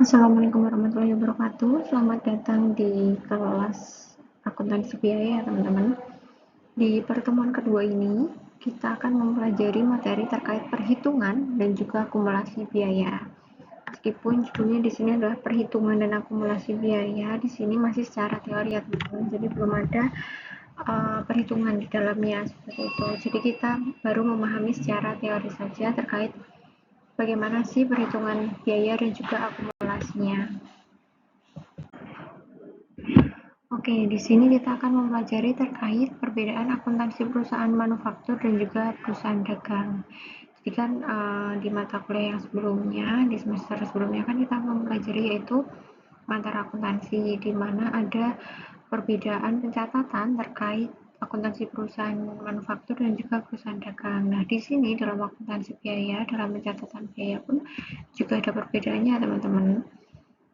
Assalamualaikum warahmatullahi wabarakatuh. Selamat datang di kelas akuntansi biaya ya teman-teman. Di pertemuan kedua ini, kita akan mempelajari materi terkait perhitungan dan juga akumulasi biaya. Meskipun judulnya di sini adalah perhitungan dan akumulasi biaya, di sini masih secara teori ya teman-teman. Jadi belum ada perhitungan di dalamnya seperti itu. Jadi kita baru memahami secara teori saja terkait bagaimana sih perhitungan biaya dan juga akumulasinya. Oke, di sini kita akan mempelajari terkait perbedaan akuntansi perusahaan manufaktur dan juga perusahaan dagang. Jadi kan di mata kuliah yang sebelumnya, di semester sebelumnya kan kita mempelajari yaitu antara akuntansi, di mana ada perbedaan pencatatan terkait akuntansi perusahaan manufaktur dan juga perusahaan dagang. Nah, di sini dalam akuntansi biaya, dalam pencatatan biaya pun juga ada perbedaannya, teman-teman.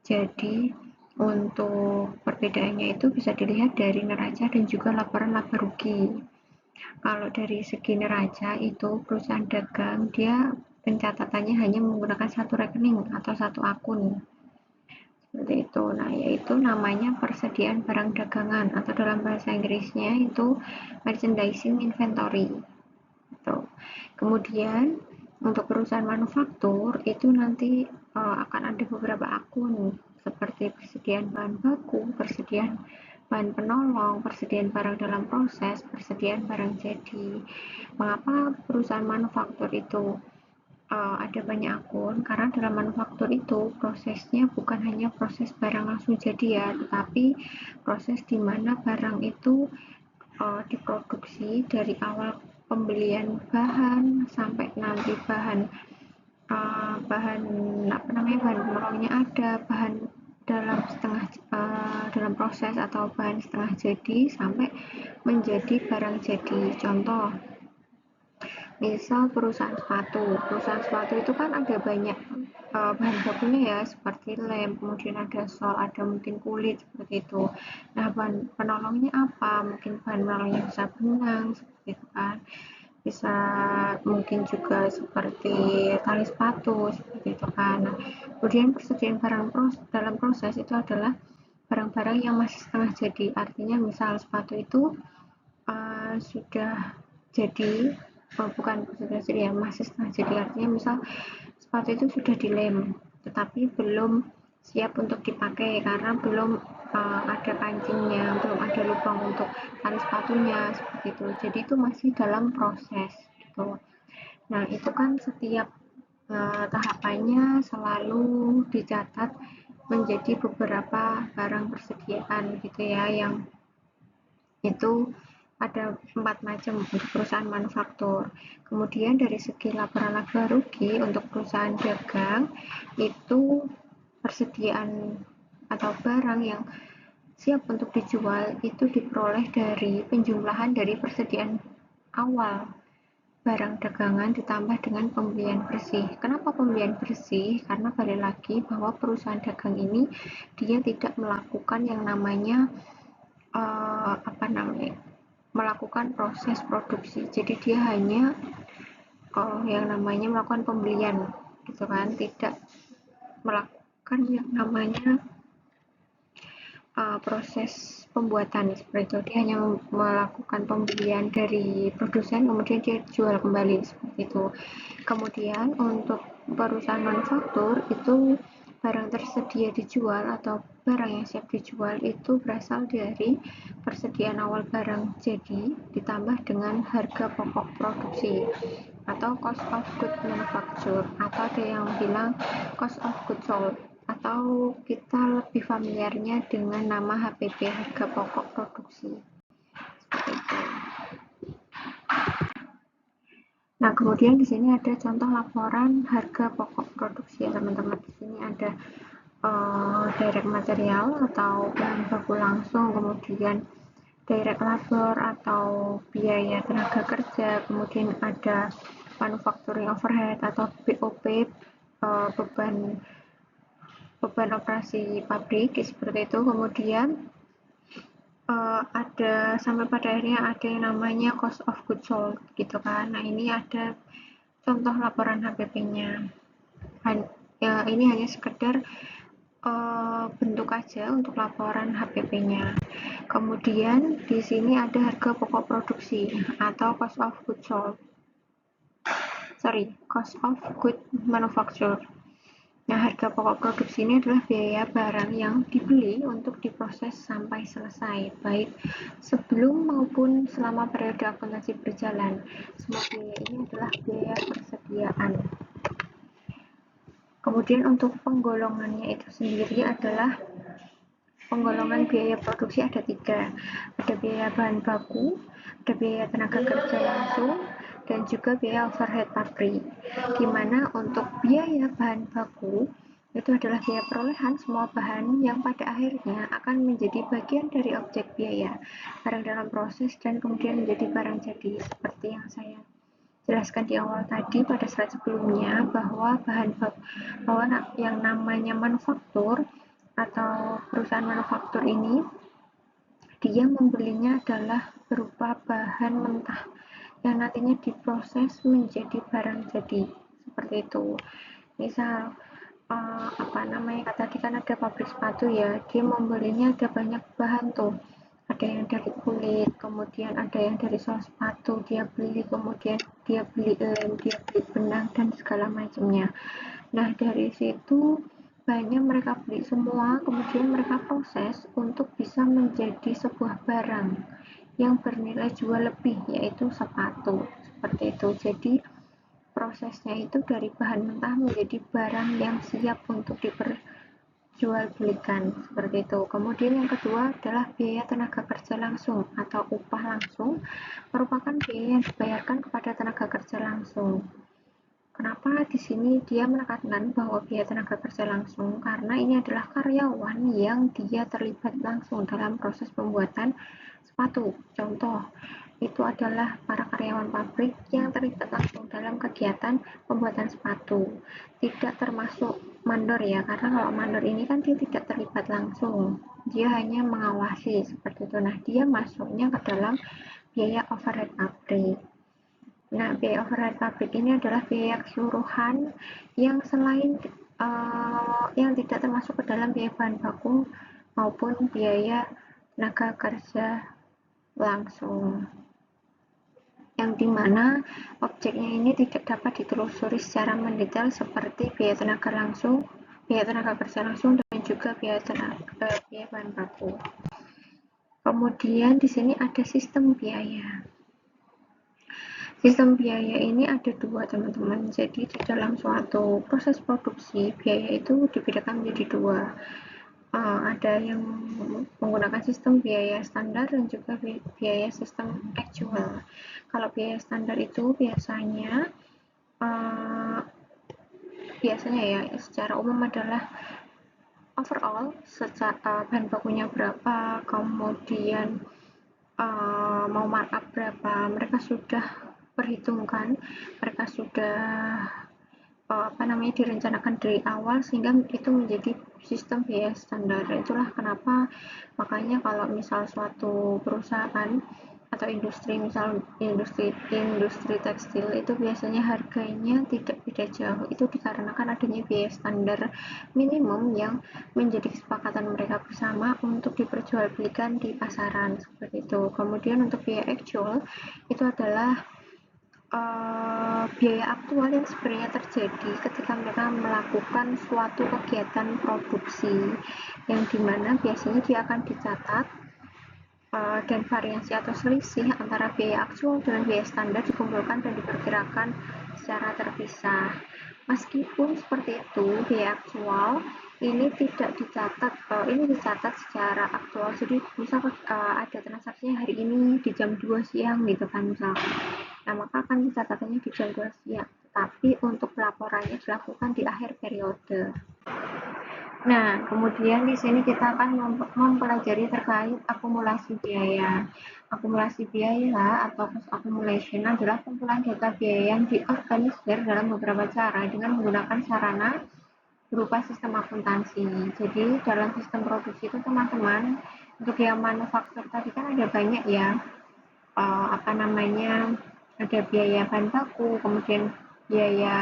Jadi, untuk perbedaannya itu bisa dilihat dari neraca dan juga laporan laba rugi. Kalau dari segi neraca itu perusahaan dagang dia pencatatannya hanya menggunakan satu rekening atau satu akun. Seperti itu. Nah, yaitu namanya persediaan barang dagangan atau dalam bahasa Inggrisnya itu merchandising inventory. Gitu. Kemudian untuk perusahaan manufaktur itu nanti akan ada beberapa akun seperti persediaan bahan baku, persediaan bahan penolong, persediaan barang dalam proses, persediaan barang jadi. Mengapa perusahaan manufaktur itu ada banyak akun? Karena dalam manufaktur itu prosesnya bukan hanya proses barang langsung jadi ya, tetapi proses di mana barang itu diproduksi dari awal pembelian bahan sampai nanti bahan bahan apa namanya bahan penolongnya ada, bahan dalam proses atau bahan setengah jadi sampai menjadi barang jadi. Contoh, misal perusahaan sepatu itu kan ada banyak bahan bakunya ya, seperti lem, kemudian ada sol, ada mungkin kulit seperti itu. Nah, bahan penolongnya apa? Mungkin bahan penolongnya bisa benang seperti itu kan, bisa mungkin juga seperti tali sepatu seperti itu kan. Nah, kemudian persediaan barang dalam proses itu adalah barang-barang yang masih setengah jadi, artinya misal sepatu itu sudah jadi, bukan sudah jadi ya, masih setengah jadi, artinya misal sepatu itu sudah dilem tetapi belum siap untuk dipakai karena belum ada kancingnya, belum ada lubang untuk tali sepatunya seperti itu. Jadi itu masih dalam proses gitu. Nah, itu kan setiap tahapannya selalu dicatat menjadi beberapa barang persediaan gitu ya, yang itu ada 4 macam untuk perusahaan manufaktur. Kemudian dari segi laporan laba rugi untuk perusahaan dagang itu persediaan atau barang yang siap untuk dijual itu diperoleh dari penjumlahan dari persediaan awal barang dagangan ditambah dengan pembelian bersih. Kenapa pembelian bersih? Karena balik lagi bahwa perusahaan dagang ini dia tidak melakukan yang namanya melakukan proses produksi. Jadi dia hanya yang namanya melakukan pembelian gitu kan, tidak melakukan yang namanya proses pembuatan seperti itu. Dia hanya melakukan pembelian dari produsen kemudian dia jual kembali seperti itu. Kemudian untuk perusahaan manufaktur itu barang tersedia dijual atau barang yang siap dijual itu berasal dari persediaan awal barang jadi ditambah dengan harga pokok produksi atau cost of good manufacture, atau ada yang bilang cost of goods sold, atau kita lebih familiarnya dengan nama HPP, harga pokok produksi seperti itu. Nah, kemudian di sini ada contoh laporan harga pokok produksi ya teman-teman. Di sini ada direct material atau bahan baku langsung, kemudian direct labor atau biaya tenaga kerja, kemudian ada manufacturing overhead atau BOP, beban beban operasi pabrik seperti itu. Kemudian ada sampai pada akhirnya ada yang namanya cost of goods sold gitu kan. Nah, ini ada contoh laporan HPP-nya. Ya, ini hanya sekedar bentuk aja untuk laporan HPP-nya. Kemudian di sini ada harga pokok produksi atau cost of goods sold. Cost of good manufacture. Nah, harga pokok produksi ini adalah biaya barang yang dibeli untuk diproses sampai selesai, baik sebelum maupun selama periode akuntansi berjalan. Semua biaya ini adalah biaya persediaan. Kemudian untuk penggolongannya itu sendiri adalah penggolongan biaya produksi ada 3. Ada biaya bahan baku, ada biaya tenaga kerja langsung, dan juga biaya overhead pabrik. Dimana untuk biaya bahan baku itu adalah biaya perolehan semua bahan yang pada akhirnya akan menjadi bagian dari objek biaya, barang dalam proses dan kemudian menjadi barang jadi, seperti yang saya jelaskan di awal tadi pada slide sebelumnya, bahwa yang namanya manufaktur atau perusahaan manufaktur ini dia membelinya adalah berupa bahan mentah yang nantinya diproses menjadi barang jadi, seperti itu. Misal tadi kan ada pabrik sepatu ya, dia membelinya ada banyak bahan tuh, ada yang dari kulit, kemudian ada yang dari sol sepatu dia beli, kemudian dia beli lem, dia beli benang dan segala macamnya. Nah, dari situ bahannya mereka beli semua, kemudian mereka proses untuk bisa menjadi sebuah barang yang bernilai jual lebih, yaitu sepatu, seperti itu. Jadi prosesnya itu dari bahan mentah menjadi barang yang siap untuk diperjualbelikan, seperti itu. Kemudian yang kedua adalah biaya tenaga kerja langsung atau upah langsung, merupakan biaya yang dibayarkan kepada tenaga kerja langsung. Kenapa di sini dia menekankan bahwa biaya tenaga kerja langsung? Karena ini adalah karyawan yang dia terlibat langsung dalam proses pembuatan sepatu. Contoh, itu adalah para karyawan pabrik yang terlibat langsung dalam kegiatan pembuatan sepatu. Tidak termasuk mandor ya, karena kalau mandor ini kan dia tidak terlibat langsung. Dia hanya mengawasi seperti itu. Nah, dia masuknya ke dalam biaya overhead pabrik. Nah, biaya overhead pabrik ini adalah biaya keseluruhan yang selain yang tidak termasuk ke dalam biaya bahan baku maupun biaya tenaga kerja langsung, yang dimana objeknya ini tidak dapat ditelusuri secara mendetail seperti biaya tenaga kerja langsung dan juga biaya bahan baku. Kemudian di sini ada sistem biaya. Sistem biaya ini ada 2, teman-teman. Jadi di dalam suatu proses produksi, biaya itu dibedakan menjadi 2. Ada yang menggunakan sistem biaya standar dan juga biaya sistem actual. Kalau biaya standar itu biasanya ya secara umum adalah overall bahan bakunya berapa, kemudian mau markup berapa, mereka sudah perhitungkan, mereka sudah direncanakan dari awal sehingga itu menjadi sistem biaya standar. Itulah kenapa makanya kalau misal suatu perusahaan atau industri, misal industri tekstil itu biasanya harganya tidak beda jauh, itu dikarenakan adanya biaya standar minimum yang menjadi kesepakatan mereka bersama untuk diperjualbelikan di pasaran, seperti itu. Kemudian untuk biaya actual itu adalah biaya aktual yang sebenarnya terjadi ketika mereka melakukan suatu kegiatan produksi, yang dimana biasanya dia akan dicatat dan variasi atau selisih antara biaya aktual dengan biaya standar dikumpulkan dan diperkirakan secara terpisah. Meskipun seperti itu, biaya aktual ini tidak dicatat, ini dicatat secara aktual. Jadi misal ada transaksinya hari ini di jam 2 siang gitu kan misalkan. Nah, maka akan dicatatannya di jam 2 siang, tapi untuk pelaporannya dilakukan di akhir periode. Nah, kemudian di sini kita akan mempelajari terkait akumulasi biaya. Akumulasi biaya atau cost accumulation adalah kumpulan data biaya yang diorganisir dalam beberapa cara dengan menggunakan sarana berupa sistem akuntansi. Jadi dalam sistem produksi itu teman-teman, untuk yang manufaktur tadi kan ada banyak ya, ada biaya bahan baku, kemudian biaya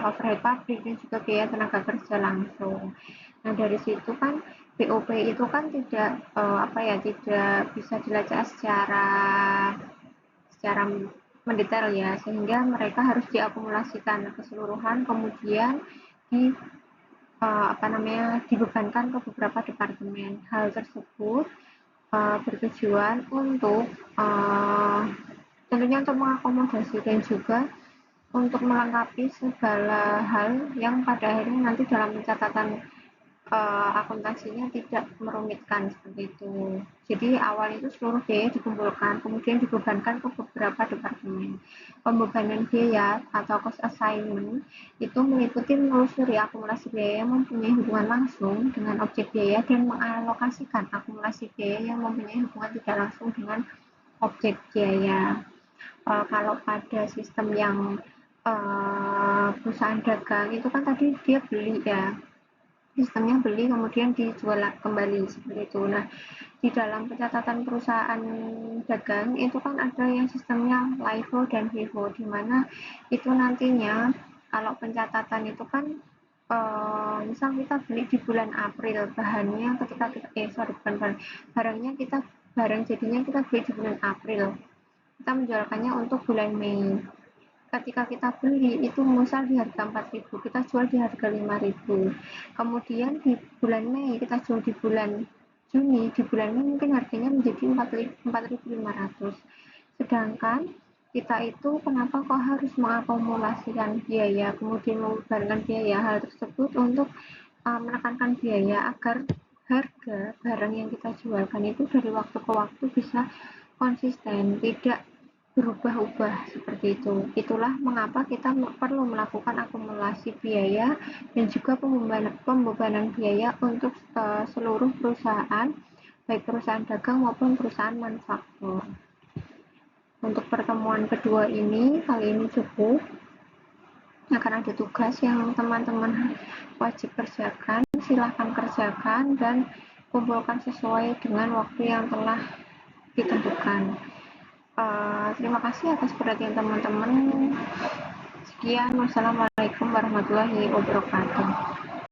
overhead pabrik dan juga biaya tenaga kerja langsung. Nah, dari situ kan BOP itu kan tidak tidak bisa dilacak secara mendetail ya, sehingga mereka harus diakumulasikan keseluruhan, kemudian di dibebankan ke beberapa departemen. Hal tersebut bertujuan untuk tentunya untuk mengakomodasi dan juga untuk melengkapi segala hal yang pada akhirnya nanti dalam pencatatan akuntansinya tidak merumitkan seperti itu. Jadi awal itu seluruh biaya dikumpulkan, kemudian dibebankan ke beberapa departemen. Pembebanan biaya atau cost assignment itu meliputi menelusuri akumulasi biaya yang mempunyai hubungan langsung dengan objek biaya dan mengalokasikan akumulasi biaya yang mempunyai hubungan tidak langsung dengan objek biaya. Kalau pada sistem yang perusahaan dagang itu kan tadi dia beli ya, sistemnya beli kemudian dijual kembali seperti itu. Nah, di dalam pencatatan perusahaan dagang itu kan ada yang sistemnya LIFO dan FIFO, di mana itu nantinya kalau pencatatan itu kan misal kita beli di bulan April, bahannya ketika kita barangnya kita barang jadinya kita beli di bulan April, kita menjualkannya untuk bulan Mei. Ketika kita beli itu misal di harga 4.000, kita jual di harga 5.000. Kemudian di bulan Mei kita jual di bulan Juni, di bulan Mei mungkin harganya menjadi 4.500. Sedangkan kita itu kenapa kok harus mengakumulasikan biaya, kemudian membebankan biaya hal tersebut untuk menekankan biaya agar harga barang yang kita jualkan itu dari waktu ke waktu bisa konsisten, tidak berubah-ubah seperti itu. Itulah mengapa kita perlu melakukan akumulasi biaya dan juga pembebanan biaya untuk seluruh perusahaan, baik perusahaan dagang maupun perusahaan manufaktur. Untuk pertemuan kedua ini, kali ini cukup. Akan ada tugas yang teman-teman wajib kerjakan, silahkan kerjakan dan kumpulkan sesuai dengan waktu yang telah ditentukan. Terima kasih atas perhatian teman-teman. Sekian, wassalamualaikum warahmatullahi wabarakatuh.